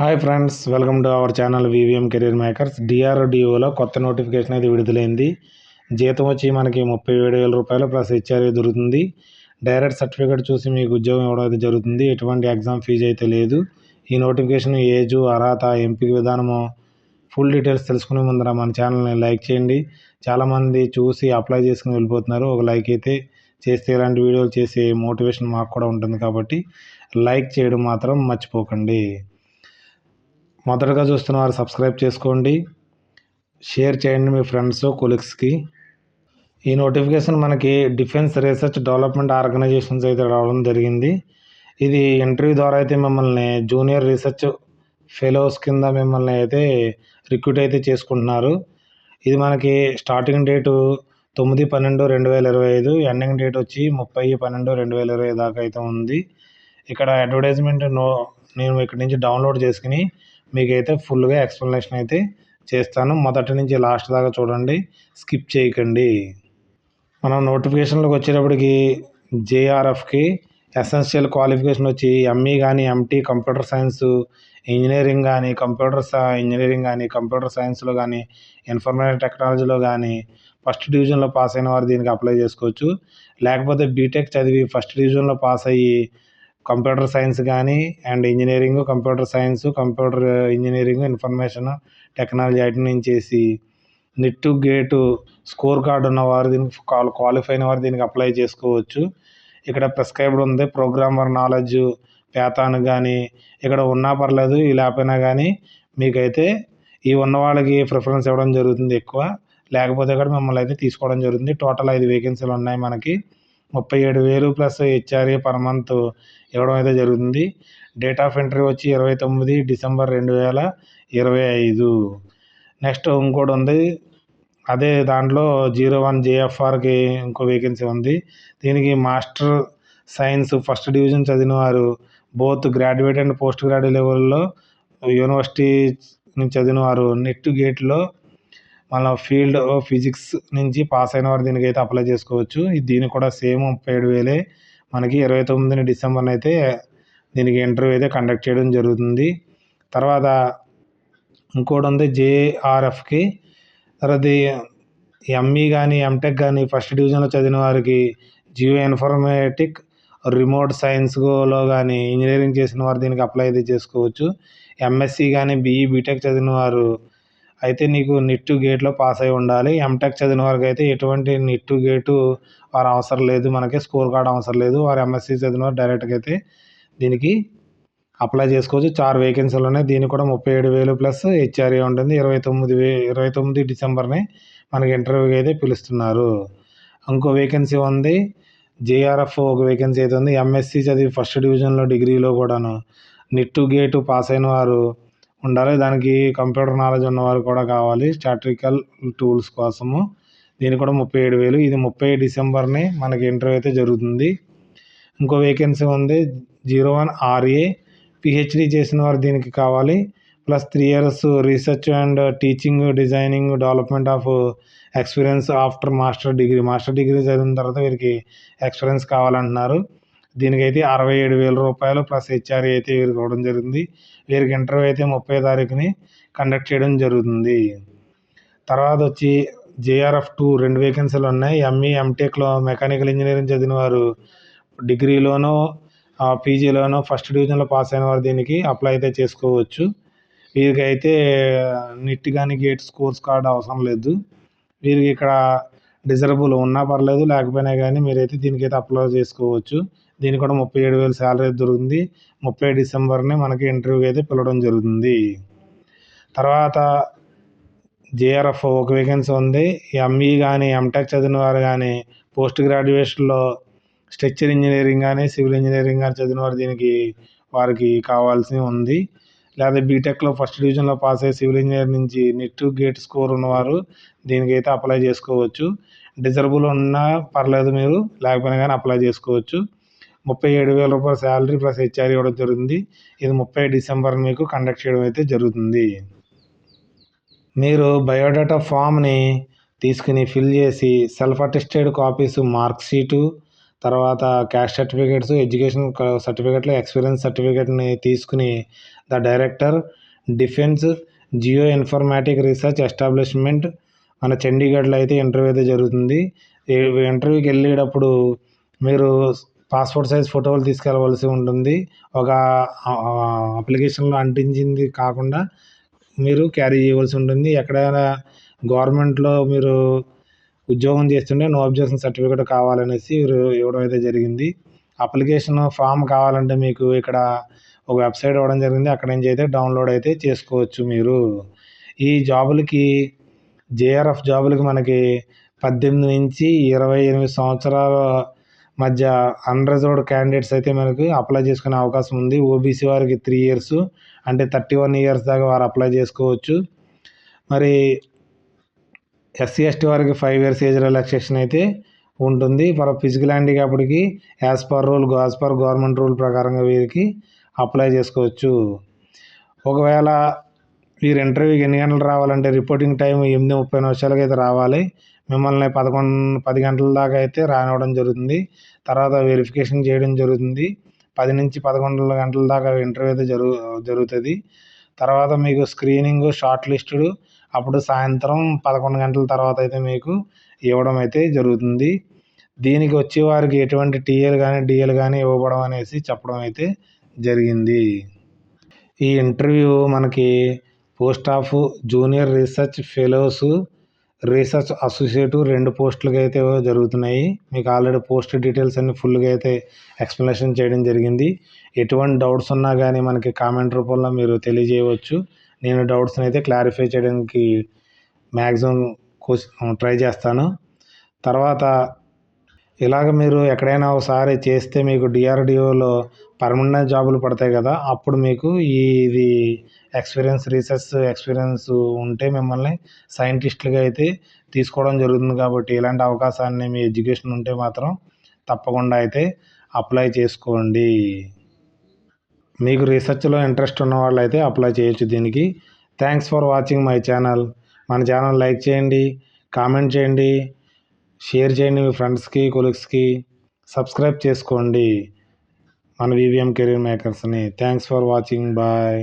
Hi friends, welcome to our channel VVM career makers. డిఆర్డిఓలో కొత్త notification అయితే విడుదలైంది. జీతం వచ్చి మనకి 37,000 రూపాయలు ప్లస్ హెచ్ఆర్ఏ దొరుకుతుంది. డైరెక్ట్ సర్టిఫికేట్ చూసి మీకు ఉద్యోగం ఇవ్వడం అయితే జరుగుతుంది. ఎటువంటి ఎగ్జామ్ ఫీజు అయితే లేదు. ఈ నోటిఫికేషన్ ఏజు, అర్హత, ఎంపిక విధానము, ఫుల్ డీటెయిల్స్ తెలుసుకునే ముందర మన ఛానల్ని లైక్ చేయండి. చాలామంది చూసి అప్లై చేసుకుని వెళ్ళిపోతున్నారు. ఒక లైక్ అయితే చేస్తే ఇలాంటి వీడియోలు చేసే మోటివేషన్ మాకు కూడా ఉంటుంది కాబట్టి లైక్ చేయడం మాత్రం మర్చిపోకండి. మొదటగా చూస్తున్న వారు సబ్స్క్రైబ్ చేసుకోండి, షేర్ చేయండి మీ ఫ్రెండ్స్, కొలీగ్స్కి. ఈ నోటిఫికేషన్ మనకి డిఫెన్స్ రీసెర్చ్ డెవలప్మెంట్ ఆర్గనైజేషన్స్ అయితే రావడం జరిగింది. ఇది ఇంటర్వ్యూ ద్వారా అయితే మిమ్మల్ని జూనియర్ రీసెర్చ్ ఫెలోస్ కింద మిమ్మల్ని అయితే రిక్రూట్ అయితే చేసుకుంటున్నారు. ఇది మనకి స్టార్టింగ్ డేటు 9/12/2025, ఎండింగ్ డేట్ వచ్చి 30/12/2025 దాకా అయితే ఉంది. ఇక్కడ అడ్వర్టైజ్మెంట్ నేను ఇక్కడ నుంచి డౌన్లోడ్ చేసుకుని మీకైతే ఫుల్గా ఎక్స్ప్లెనేషన్ అయితే చేస్తాను. మొదటి నుంచి లాస్ట్ దాకా చూడండి, స్కిప్ చేయకండి. మనం నోటిఫికేషన్లోకి వచ్చేటప్పటికి జేఆర్ఎఫ్కి ఎసెన్షియల్ క్వాలిఫికేషన్ వచ్చి ఎంఈ కానీ, ఎంటీ కంప్యూటర్ సైన్స్ ఇంజనీరింగ్ కానీ, ఇంజనీరింగ్ కానీ, కంప్యూటర్ సైన్స్లో కానీ, ఇన్ఫర్మేషన్ టెక్నాలజీలో కానీ ఫస్ట్ డివిజన్లో పాస్ అయిన వారు దీనికి అప్లై చేసుకోవచ్చు. లేకపోతే బీటెక్ చదివి ఫస్ట్ డివిజన్లో పాస్ అయ్యి కంప్యూటర్ సైన్స్ కానీ and engineering, computer science, computer engineering, information technology వాటి నుంచి చేసి నెట్ గేటు స్కోర్ కార్డు ఉన్నవారు దీనికి క్వాలిఫై అయిన వారు దీనికి అప్లై చేసుకోవచ్చు. ఇక్కడ ప్రిస్క్రైబ్డ్ ఉంది ప్రోగ్రామర్ నాలెడ్జ్, ప్యాథాన్ కానీ ఇక్కడ ఉన్నా పర్లేదు, ఈ లేకపోయినా కానీ మీకైతే ఈ ఉన్న వాళ్ళకి ప్రిఫరెన్స్ ఇవ్వడం జరుగుతుంది ఎక్కువ. లేకపోతే కూడా మిమ్మల్ని అయితే తీసుకోవడం జరుగుతుంది. టోటల్ 5 వేకెన్సీలు ఉన్నాయి మనకి. 37,000 ప్లస్ హెచ్ఆర్ఏ పర్ మంత్ ఇవ్వడం అయితే జరుగుతుంది. డేట్ ఆఫ్ ఎంట్రీ వచ్చి 29 డిసెంబర్ 2025. నెక్స్ట్ ఇంకోటి ఉంది, అదే దాంట్లో 01 జేఎఫ్ఆర్కి ఇంకో వేకెన్సీ ఉంది. దీనికి మాస్టర్ సైన్స్ ఫస్ట్ డివిజన్ చదివిన వారు both graduate and post graduate లెవెల్లో యూనివర్సిటీ నుంచి చదివిన వారు నెట్ గేట్లో మళ్ళీ ఫీల్డ్ ఫిజిక్స్ నుంచి పాస్ అయిన వారు దీనికైతే అప్లై చేసుకోవచ్చు. దీనికి కూడా సేమ్ 37,000 మనకి 29 డిసెంబర్ని అయితే దీనికి ఇంటర్వ్యూ అయితే కండక్ట్ చేయడం జరుగుతుంది. తర్వాత ఇంకోటి ఉంది జేఆర్ఎఫ్కి. తర్వాత ఎంఈ కానీ, ఎంటెక్ కానీ ఫస్ట్ డివిజన్లో చదివిన వారికి జియో ఇన్ఫర్మేటిక్, రిమోట్ సైన్స్లో కానీ ఇంజనీరింగ్ చేసిన వారు దీనికి అప్లై అయితే చేసుకోవచ్చు. ఎంఎస్సి కానీ, బీఈ, బీటెక్ చదివిన వారు అయితే నీకు నెట్ గేట్లో పాస్ అయి ఉండాలి. ఎంటెక్ చదివిన వారికి అయితే ఎటువంటి నెట్ గేటు వారు అవసరం లేదు, మనకి స్కోర్ కార్డ్ అవసరం లేదు. వారు ఎంఎస్సి చదివిన వారు డైరెక్ట్గా అయితే దీనికి అప్లై చేసుకోవచ్చు. 4 వేకెన్సీలు ఉన్నాయి. దీనికి కూడా 37,000 ప్లస్ హెచ్ఆర్ఏ ఉంటుంది. 29 డిసెంబర్ని మనకి ఇంటర్వ్యూకి అయితే పిలుస్తున్నారు. ఇంకో వేకెన్సీ ఉంది, జేఆర్ఎఫ్ ఒక వేకెన్సీ అయితే ఉంది. ఎంఎస్సి చదివి ఫస్ట్ డివిజన్లో డిగ్రీలో కూడాను నెట్ గేటు పాస్ అయిన వారు ఉండాలి. దానికి కంప్యూటర్ నాలెడ్జ్ ఉన్నవారు కూడా కావాలి స్టాటిస్టికల్ టూల్స్ కోసము. దీనికి కూడా 37,000. ఇది 30 డిసెంబర్ని మనకి ఇంటర్వ్యూ అయితే జరుగుతుంది. ఇంకో వేకెన్సీ ఉంది 01 ఆర్ఏ పిహెచ్డి చేసిన వారు దీనికి కావాలి. Plus 3 years research and teaching, designing, development of experience after master degree చదివిన తర్వాత వీరికి ఎక్స్పీరియన్స్ కావాలంటున్నారు. దీనికైతే 67,000 రూపాయలు ప్లస్ హెచ్ఆర్ఏ అయితే వీరికి ఇవ్వడం జరిగింది. వీరికి ఇంటర్వ్యూ అయితే 30 తారీఖుని కండక్ట్ చేయడం జరుగుతుంది. తర్వాత వచ్చి జేఆర్ఎఫ్ 2 2 వేకెన్సీలు ఉన్నాయి. ఎంఈ, ఎంటెక్లో మెకానికల్ ఇంజనీరింగ్ చదివిన వారు డిగ్రీలోనో పీజీలోనో ఫస్ట్ డివిజన్లో పాస్ అయిన వారు దీనికి అప్లై అయితే చేసుకోవచ్చు. వీరికి అయితే నెట్ కానీ గేట్ స్కోర్స్ కార్డ్ అవసరం లేదు. వీరికి ఇక్కడ డిజరబుల్ ఉన్నా పర్లేదు, లేకపోయినా కానీ మీరైతే దీనికైతే అప్లై చేసుకోవచ్చు. దీనికి కూడా 37,000 శాలరీ దొరుకుతుంది. 30 డిసెంబర్ని మనకి ఇంటర్వ్యూకి అయితే పిలవడం జరుగుతుంది. తర్వాత జేఆర్ఎఫ్ ఒక వేకెన్సీ ఉంది. ఎంఈ కానీ, ఎంటెక్ చదివిన వారు కానీ, పోస్ట్ గ్రాడ్యుయేషన్లో స్ట్రక్చర్ ఇంజనీరింగ్ కానీ, సివిల్ ఇంజనీరింగ్ కానీ చదివిన వారు దీనికి వారికి కావాల్సి ఉంది. లేదా బీటెక్లో ఫస్ట్ డివిజన్లో పాస్ అయ్యి సివిల్ ఇంజనీర్ నుంచి నెట్ గేట్ స్కోర్ ఉన్నవారు దీనికైతే అప్లై చేసుకోవచ్చు. డిజరబుల్ ఉన్నా పర్లేదు, మీరు లేకపోయినా కానీ అప్లై చేసుకోవచ్చు. 37,000 రూపాయల శాలరీ ప్లస్ హెచ్ఆర్ఏ ఇవ్వడం జరుగుతుంది. ఇది 30 డిసెంబర్ మీకు కండక్ట్ చేయడం అయితే జరుగుతుంది. మీరు బయోడేటా ఫామ్ని తీసుకుని ఫిల్ చేసి self attested copies, mark sheet, తర్వాత క్యాస్ట్ సర్టిఫికేట్స్, ఎడ్యుకేషన్ సర్టిఫికేట్లు, ఎక్స్పీరియన్స్ సర్టిఫికేట్ని తీసుకుని the director defence geo informatic research establishment మన చండీగఢ్లో అయితే ఇంటర్వ్యూ అయితే జరుగుతుంది. ఇంటర్వ్యూకి వెళ్ళేటప్పుడు మీరు పాస్పోర్ట్ సైజ్ ఫోటోలు తీసుకెళ్ళవలసి ఉంటుంది. ఒక అప్లికేషన్లో అంటించింది కాకుండా మీరు క్యారీ చేయవలసి ఉంటుంది. ఎక్కడైనా గవర్నమెంట్లో మీరు ఉద్యోగం చేస్తుంటే నో అబ్జెక్షన్ సర్టిఫికేట్ కావాలనేసి ఇవ్వడం అయితే జరిగింది. అప్లికేషన్ ఫామ్ కావాలంటే మీకు ఇక్కడ ఒక వెబ్సైట్ ఇవ్వడం జరిగింది. అక్కడ నుంచి అయితే డౌన్లోడ్ అయితే చేసుకోవచ్చు మీరు. ఈ జాబులకి జేఆర్ఎఫ్ జాబులకి మనకి 18 నుంచి 28 సంవత్సరాల మధ్య అన్రిజర్వ్డ్ క్యాండిడేట్స్ అయితే మనకి అప్లై చేసుకునే అవకాశం ఉంది. ఓబీసీ వారికి 3 ఇయర్స్ అంటే 31 ఇయర్స్ దాకా వారు అప్లై చేసుకోవచ్చు. మరి ఎస్సీ ఎస్టీ వారికి 5 ఇయర్స్ ఏజ్ రిలాక్సేషన్ అయితే ఉంటుంది. ఫర్ ఫిజికల్ హ్యాండిక్యాప్డ్కి యాజ్ పర్ గవర్నమెంట్ రూల్ ప్రకారంగా వీరికి అప్లై చేసుకోవచ్చు. ఒకవేళ వీరు ఇంటర్వ్యూకి ఎన్ని గంటలు రావాలంటే రిపోర్టింగ్ టైం 8:30 నిమిషాలకి అయితే రావాలి. మిమ్మల్ని 10 గంటల దాకా అయితే రానివ్వడం జరుగుతుంది. తర్వాత వెరిఫికేషన్ చేయడం జరుగుతుంది. 10 నుంచి 11 గంటల దాకా ఇంటర్వ్యూ అయితే జరుగుతుంది. తర్వాత మీకు స్క్రీనింగ్ షార్ట్ లిస్టుడు అప్పుడు సాయంత్రం 11 గంటల తర్వాత అయితే మీకు ఇవ్వడం అయితే జరుగుతుంది. దీనికి వచ్చే వారికి ఎటువంటి టీఏలు కానీ డిఏలు కానీ ఇవ్వబడం అనేసి చెప్పడం అయితే జరిగింది. ఈ ఇంటర్వ్యూ మనకి post of junior research fellows, research associate 2 పోస్టులకి అయితే జరుగుతున్నాయి. మీకు ఆల్రెడీ పోస్ట్ డీటెయిల్స్ అన్ని ఫుల్గా అయితే ఎక్స్ప్లెనేషన్ చేయడం జరిగింది. ఎటువంటి డౌట్స్ ఉన్నా కానీ మనకి కామెంట్ రూపంలో మీరు తెలియజేయవచ్చు. నేను డౌట్స్ని అయితే క్లారిఫై చేయడానికి మ్యాక్సిమం ట్రై చేస్తాను. తర్వాత ఇలాగ మీరు ఎక్కడైనా ఒకసారి చేస్తే మీకు డిఆర్డిఓలో పర్మనెంట్ జాబులు పడతాయి కదా, అప్పుడు మీకు ఇది రీసెర్చ్ ఎక్స్పీరియన్స్ ఉంటే మిమ్మల్ని సైంటిస్టులుగా అయితే తీసుకోవడం జరుగుతుంది. కాబట్టి ఇలాంటి అవకాశాన్ని మీ ఎడ్యుకేషన్ ఉంటే మాత్రం తప్పకుండా అయితే అప్లై చేసుకోండి. మీకు రీసెర్చ్లో ఇంట్రెస్ట్ ఉన్న వాళ్ళు అయితే అప్లై చేయొచ్చు దీనికి. Thanks for watching my channel. మన ఛానల్ లైక్ చేయండి, కామెంట్ చేయండి, షేర్ చేయండి మీ ఫ్రెండ్స్కి, కొలీగ్స్కి. సబ్స్క్రైబ్ చేసుకోండి మన వివిఎం కెరీర్ మేకర్స్ని. Thanks for watching. బాయ్.